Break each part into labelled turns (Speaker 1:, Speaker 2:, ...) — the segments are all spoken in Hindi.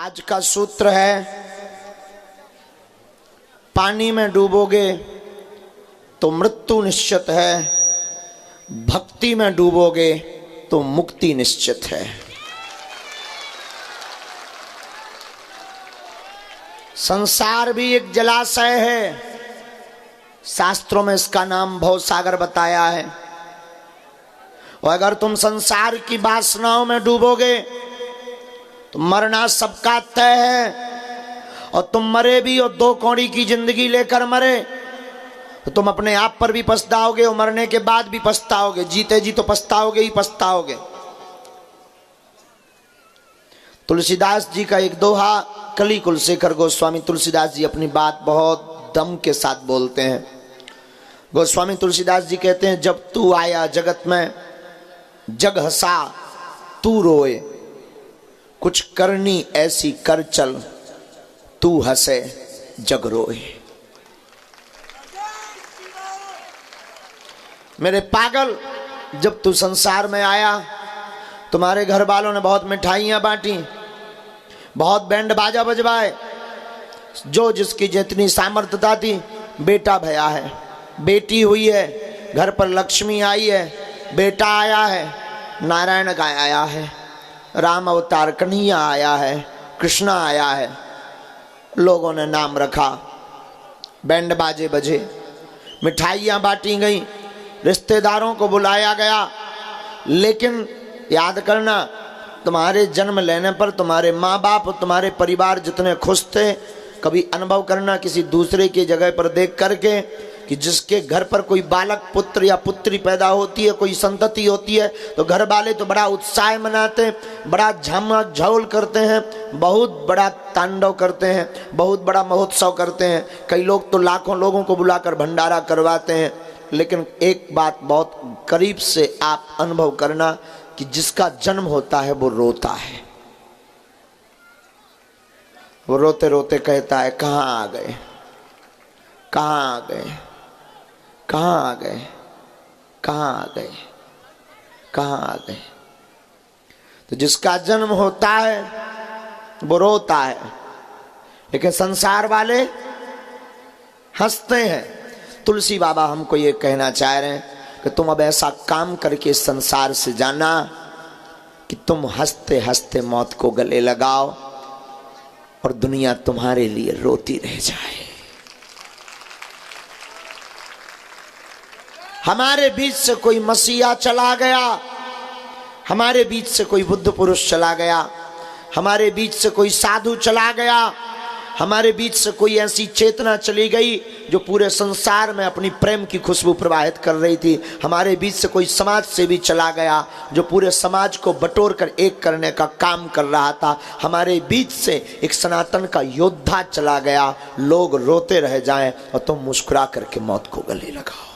Speaker 1: आज का सूत्र है, पानी में डूबोगे तो मृत्यु निश्चित है, भक्ति में डूबोगे तो मुक्ति निश्चित है। संसार भी एक जलाशय है, शास्त्रों में इसका नाम भवसागर बताया है। और अगर तुम संसार की वासनाओं में डूबोगे तो मरना सबका तय है। और तुम मरे भी और दो कौड़ी की जिंदगी लेकर मरे तो तुम अपने आप पर भी पछताओगे और मरने के बाद भी पछताओगे। जीते जी तो पछताओगे ही पछताओगे। तुलसीदास जी का एक दोहा कली कुलशेखर गोस्वामी तुलसीदास जी अपनी बात बहुत दम के साथ बोलते हैं। गोस्वामी तुलसीदास जी कहते हैं, जब तू आया जगत में जग हंसा तू रोए, कुछ करनी ऐसी कर चल तू हंसे जग रोए। मेरे पागल, जब तू संसार में आया तुम्हारे घर वालों ने बहुत मिठाइयां बांटी, बहुत बैंड बाजा बजवाए, जो जिसकी जितनी सामर्थ्यता थी। बेटा भया है, बेटी हुई है, घर पर लक्ष्मी आई है, बेटा आया है, नारायण का आया है, राम अवतार कन्हैया आया है, कृष्णा आया है। लोगों ने नाम रखा, बैंड बाजे बजे, मिठाइयाँ बांटी गई, रिश्तेदारों को बुलाया गया। लेकिन याद करना, तुम्हारे जन्म लेने पर तुम्हारे माँ बाप, तुम्हारे परिवार जितने खुश थे, कभी अनुभव करना किसी दूसरे की जगह पर देख करके कि जिसके घर पर कोई बालक पुत्र या पुत्री पैदा होती है, कोई संतति होती है, तो घर वाले तो बड़ा उत्साह मनाते, बड़ा झमक झोल करते हैं, बहुत बड़ा तांडव करते हैं, बहुत बड़ा महोत्सव करते हैं। कई लोग तो लाखों लोगों को बुलाकर भंडारा करवाते हैं। लेकिन एक बात बहुत करीब से आप अनुभव करना कि जिसका जन्म होता है वो रोता है। वो रोते रोते कहता है, कहाँ आ गए, कहाँ आ गए, कहाँ आ गए, कहाँ आ गए, कहाँ आ गए। तो जिसका जन्म होता है वो रोता है, लेकिन संसार वाले हंसते हैं। तुलसी बाबा हमको ये कहना चाह रहे हैं कि तुम अब ऐसा काम करके इस संसार से जाना कि तुम हंसते हंसते मौत को गले लगाओ और दुनिया तुम्हारे लिए रोती रह जाए। हमारे बीच से कोई मसीहा चला गया, हमारे बीच से कोई बुद्ध पुरुष चला गया, हमारे बीच से कोई साधु चला गया, हमारे बीच से कोई ऐसी चेतना चली गई जो पूरे संसार में अपनी प्रेम की खुशबू प्रवाहित कर रही थी। हमारे बीच से कोई समाज सेवी चला गया जो पूरे समाज को बटोर कर एक करने का काम कर रहा था। हमारे बीच से एक सनातन का योद्धा चला गया। लोग रोते रह जाएं और तुम मुस्कुरा करके मौत को गले लगाओ।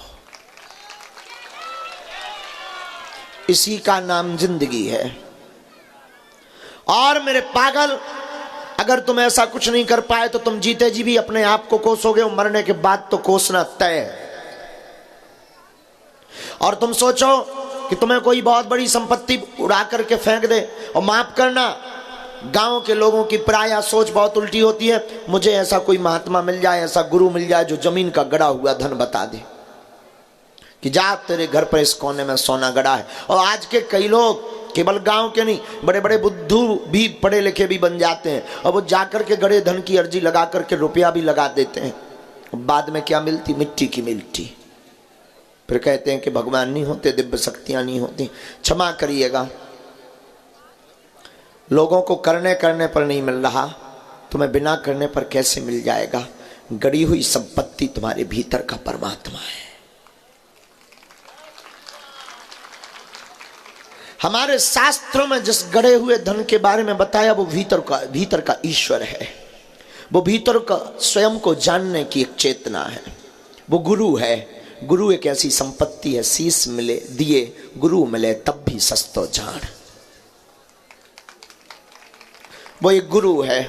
Speaker 1: इसी का नाम जिंदगी है। और मेरे पागल, अगर तुम ऐसा कुछ नहीं कर पाए तो तुम जीते जी भी अपने आप को कोसोगे और मरने के बाद तो कोसना तय है। और तुम सोचो कि तुम्हें कोई बहुत बड़ी संपत्ति उड़ा करके फेंक दे, और माफ करना, गांव के लोगों की प्रायः सोच बहुत उल्टी होती है। मुझे ऐसा कोई महात्मा मिल जाए, ऐसा गुरु मिल जाए जो जमीन का गड़ा हुआ धन बता दे कि जा तेरे घर पर इस कोने में सोना गड़ा है। और आज के कई लोग केवल गांव के नहीं, बड़े बड़े बुद्धू भी, पढ़े लिखे भी बन जाते हैं, और वो जाकर के गड़े धन की अर्जी लगा करके रुपया भी लगा देते हैं। बाद में क्या मिलती? मिट्टी की मिट्टी। फिर कहते हैं कि भगवान नहीं होते, दिव्य शक्तियां नहीं होती। क्षमा करिएगा, लोगों को करने करने पर नहीं मिल रहा, तुम्हें बिना करने पर कैसे मिल जाएगा? गड़ी हुई संपत्ति तुम्हारे भीतर का परमात्मा है। हमारे शास्त्रों में जिस गड़े हुए धन के बारे में बताया वो भीतर का ईश्वर है। वो भीतर का स्वयं को जानने की एक चेतना है। वो गुरु है। गुरु एक ऐसी संपत्ति है, शीश मिले दिए गुरु मिले तब भी सस्तो जान। वो एक गुरु है।